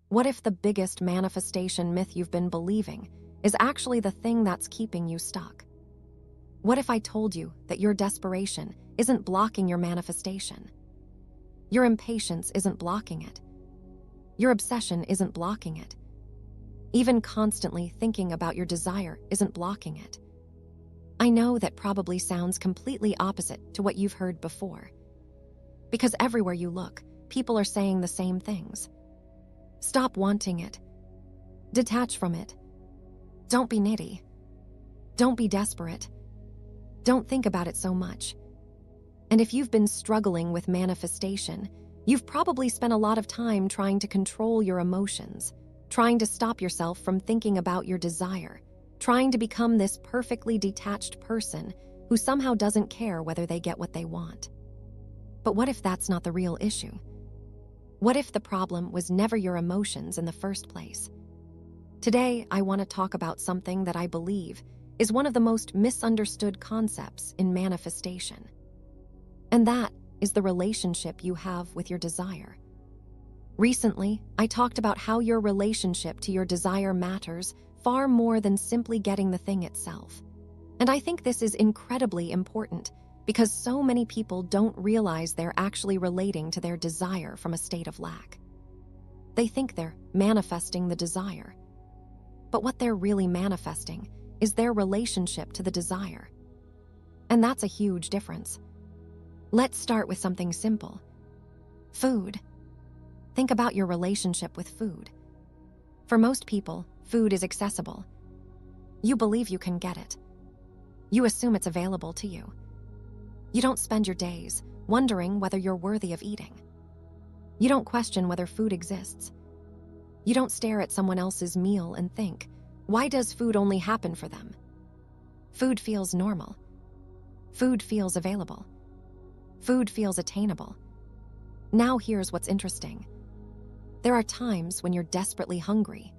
What if the biggest manifestation myth you've been believing is actually the thing that's keeping you stuck? What if I told you that your desperation isn't blocking your manifestation? Your impatience isn't blocking it. Your obsession isn't blocking it. Even constantly thinking about your desire isn't blocking it. I know that probably sounds completely opposite to what you've heard before. Because everywhere you look, people are saying the same things. Stop wanting it. Detach from it. Don't be needy. Don't be desperate. Don't think about it so much. And if you've been struggling with manifestation, you've probably spent a lot of time trying to control your emotions, trying to stop yourself from thinking about your desire, trying to become this perfectly detached person who somehow doesn't care whether they get what they want. But what if that's not the real issue? What if the problem was never your emotions in the first place? Today, I want to talk about something that I believe is one of the most misunderstood concepts in manifestation. And that is the relationship you have with your desire. Recently, I talked about how your relationship to your desire matters far more than simply getting the thing itself. And I think this is incredibly important because so many people don't realize they're actually relating to their desire from a state of lack. They think they're manifesting the desire. But what they're really manifesting is their relationship to the desire. And that's a huge difference. Let's start with something simple. Food. Think about your relationship with food. For most people, food is accessible. You believe you can get it. You assume it's available to you. You don't spend your days wondering whether you're worthy of eating. You don't question whether food exists. You don't stare at someone else's meal and think, why does food only happen for them? Food feels normal. Food feels available. Food feels attainable. Now here's what's interesting. There are times when you're desperately hungry.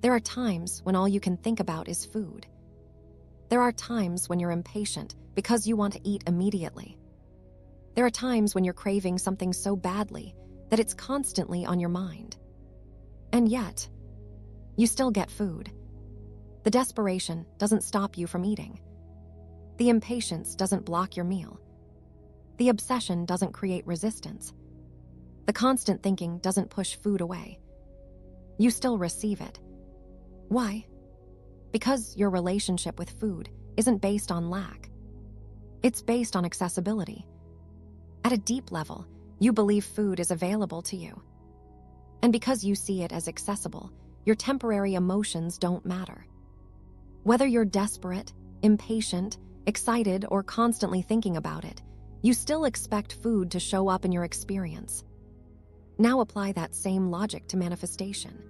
There are times when all you can think about is food. There are times when you're impatient because you want to eat immediately. There are times when you're craving something so badly that it's constantly on your mind. And yet, you still get food. The desperation doesn't stop you from eating. The impatience doesn't block your meal. The obsession doesn't create resistance. The constant thinking doesn't push food away. You still receive it. Why? Because your relationship with food isn't based on lack. It's based on accessibility. At a deep level, you believe food is available to you. And because you see it as accessible, your temporary emotions don't matter. Whether you're desperate, impatient, excited, or constantly thinking about it, you still expect food to show up in your experience. Now apply that same logic to manifestation.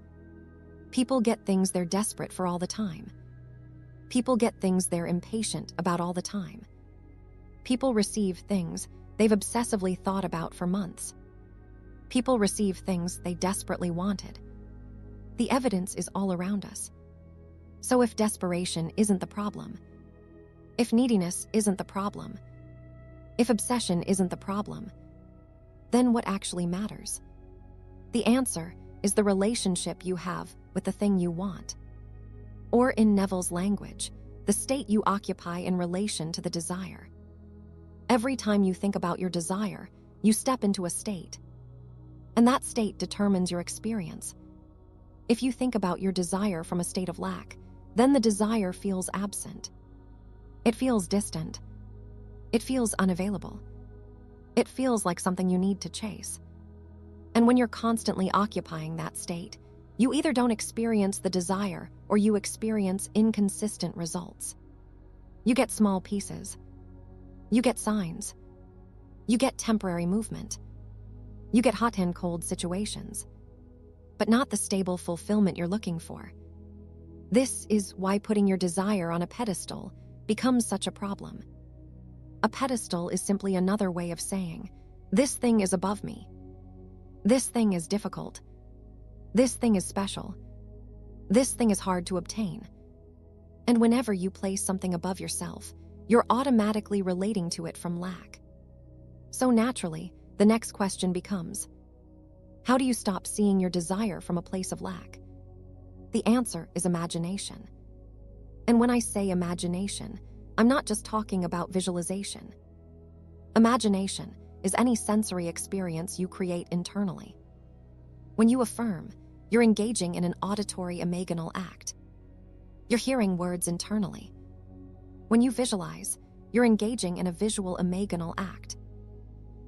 People get things they're desperate for all the time. People get things they're impatient about all the time. People receive things they've obsessively thought about for months. People receive things they desperately wanted. The evidence is all around us. So if desperation isn't the problem, if neediness isn't the problem, if obsession isn't the problem, then what actually matters? The answer is the relationship you have with the thing you want. Or in Neville's language, the state you occupy in relation to the desire. Every time you think about your desire, you step into a state. And that state determines your experience. If you think about your desire from a state of lack, then the desire feels absent. It feels distant. It feels unavailable. It feels like something you need to chase. And when you're constantly occupying that state, you either don't experience the desire or you experience inconsistent results. You get small pieces. You get signs. You get temporary movement. You get hot and cold situations, but not the stable fulfillment you're looking for. This is why putting your desire on a pedestal becomes such a problem. A pedestal is simply another way of saying, this thing is above me. This thing is difficult. This thing is special. This thing is hard to obtain. And whenever you place something above yourself, you're automatically relating to it from lack. So naturally, the next question becomes, How do you stop seeing your desire from a place of lack? The answer is imagination. And when I say imagination, I'm not just talking about visualization. Imagination is any sensory experience you create internally. When you affirm, you're engaging in an auditory imaginal act. You're hearing words internally. When you visualize, you're engaging in a visual imaginal act.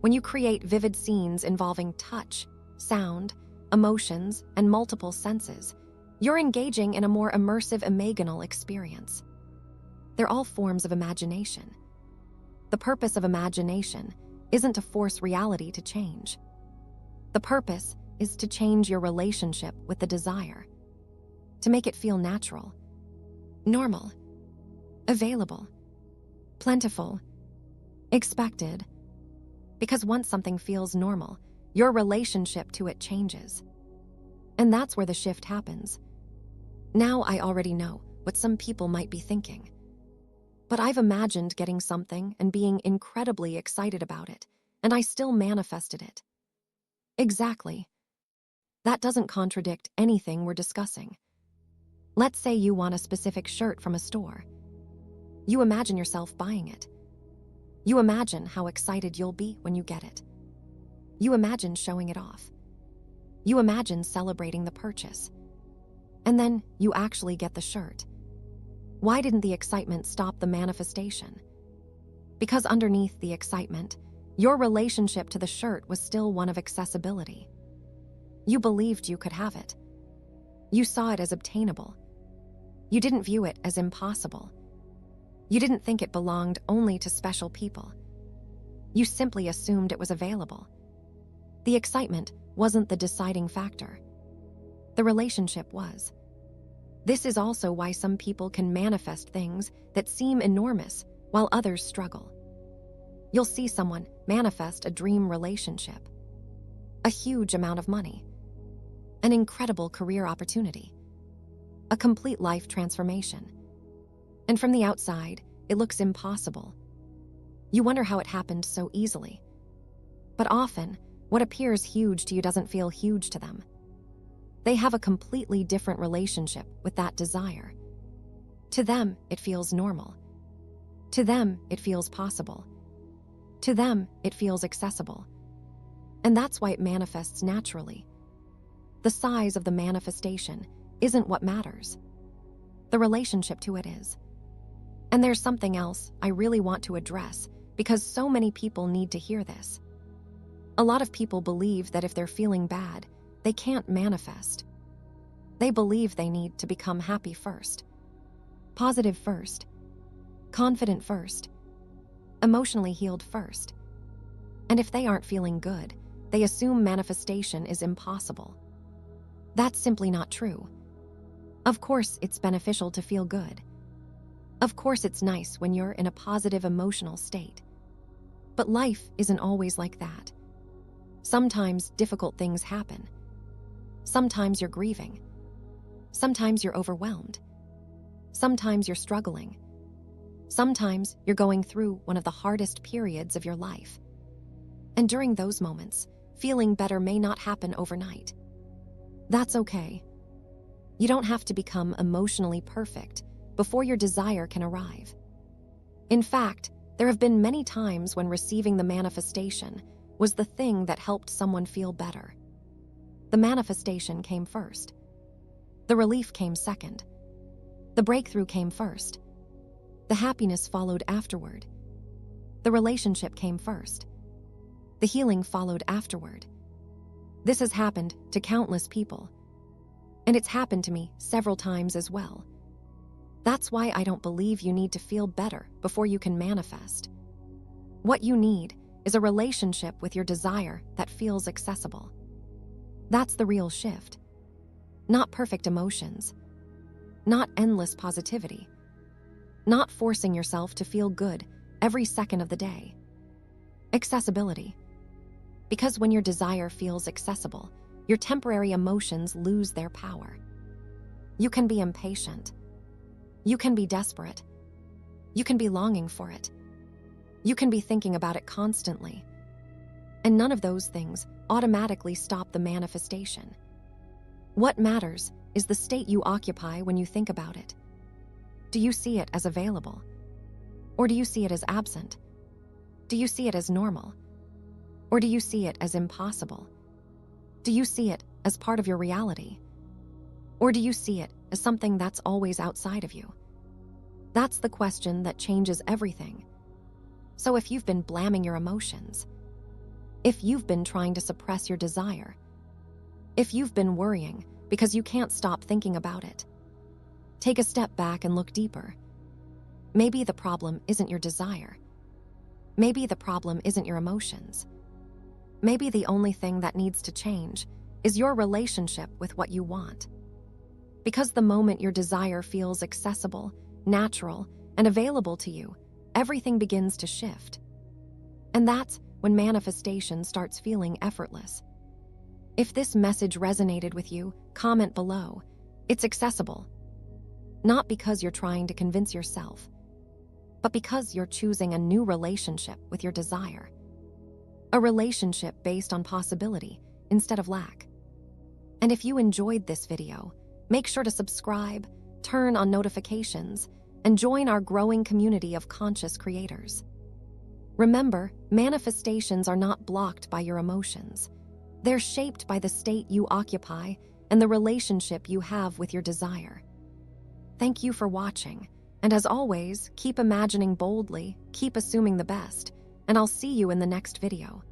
When you create vivid scenes involving touch, sound, emotions, and multiple senses, you're engaging in a more immersive imaginal experience. They're all forms of imagination. The purpose of imagination isn't to force reality to change. The purpose is to change your relationship with the desire, to make it feel natural, normal, available, plentiful, expected. Because once something feels normal, your relationship to it changes. And that's where the shift happens. Now I already know what some people might be thinking. But I've imagined getting something and being incredibly excited about it, and I still manifested it. Exactly. That doesn't contradict anything we're discussing. Let's say you want a specific shirt from a store. You imagine yourself buying it. You imagine how excited you'll be when you get it. You imagine showing it off. You imagine celebrating the purchase. And then you actually get the shirt. Why didn't the excitement stop the manifestation? Because underneath the excitement, your relationship to the shirt was still one of accessibility. You believed you could have it. You saw it as obtainable. You didn't view it as impossible. You didn't think it belonged only to special people. You simply assumed it was available. The excitement wasn't the deciding factor. The relationship was. This is also why some people can manifest things that seem enormous while others struggle. You'll see someone manifest a dream relationship, a huge amount of money, an incredible career opportunity, a complete life transformation. And from the outside, it looks impossible. You wonder how it happened so easily. But often, what appears huge to you doesn't feel huge to them. They have a completely different relationship with that desire. To them, it feels normal. To them, it feels possible. To them, it feels accessible. And that's why it manifests naturally. The size of the manifestation isn't what matters. The relationship to it is. And there's something else I really want to address because so many people need to hear this. A lot of people believe that if they're feeling bad, they can't manifest. They believe they need to become happy first, positive first, confident first, emotionally healed first. And if they aren't feeling good, they assume manifestation is impossible. That's simply not true. Of course, it's beneficial to feel good. Of course, it's nice when you're in a positive emotional state. But life isn't always like that. Sometimes difficult things happen. Sometimes you're grieving. Sometimes you're overwhelmed. Sometimes you're struggling. Sometimes you're going through one of the hardest periods of your life. And during those moments, feeling better may not happen overnight. That's okay. You don't have to become emotionally perfect before your desire can arrive. In fact, there have been many times when receiving the manifestation was the thing that helped someone feel better. The manifestation came first. The relief came second. The breakthrough came first. The happiness followed afterward. The relationship came first. The healing followed afterward. This has happened to countless people. And it's happened to me several times as well. That's why I don't believe you need to feel better before you can manifest. What you need is a relationship with your desire that feels accessible. That's the real shift. Not perfect emotions. Not endless positivity. Not forcing yourself to feel good every second of the day. Accessibility. Because when your desire feels accessible, your temporary emotions lose their power. You can be impatient. You can be desperate. You can be longing for it. You can be thinking about it constantly. And none of those things automatically stop the manifestation. What matters is the state you occupy when you think about it. Do you see it as available? Or do you see it as absent? Do you see it as normal? Or do you see it as impossible? Do you see it as part of your reality? Or do you see it as something that's always outside of you? That's the question that changes everything. So if you've been blaming your emotions, if you've been trying to suppress your desire, if you've been worrying because you can't stop thinking about it, take a step back and look deeper. Maybe the problem isn't your desire. Maybe the problem isn't your emotions. Maybe the only thing that needs to change is your relationship with what you want. Because the moment your desire feels accessible, natural, and available to you, everything begins to shift. And that's when manifestation starts feeling effortless. If this message resonated with you, comment below. It's accessible. Not because you're trying to convince yourself, but because you're choosing a new relationship with your desire. A relationship based on possibility instead of lack. And if you enjoyed this video, make sure to subscribe, turn on notifications, and join our growing community of conscious creators. Remember, manifestations are not blocked by your emotions. They're shaped by the state you occupy and the relationship you have with your desire. Thank you for watching, and as always, keep imagining boldly, keep assuming the best, and I'll see you in the next video.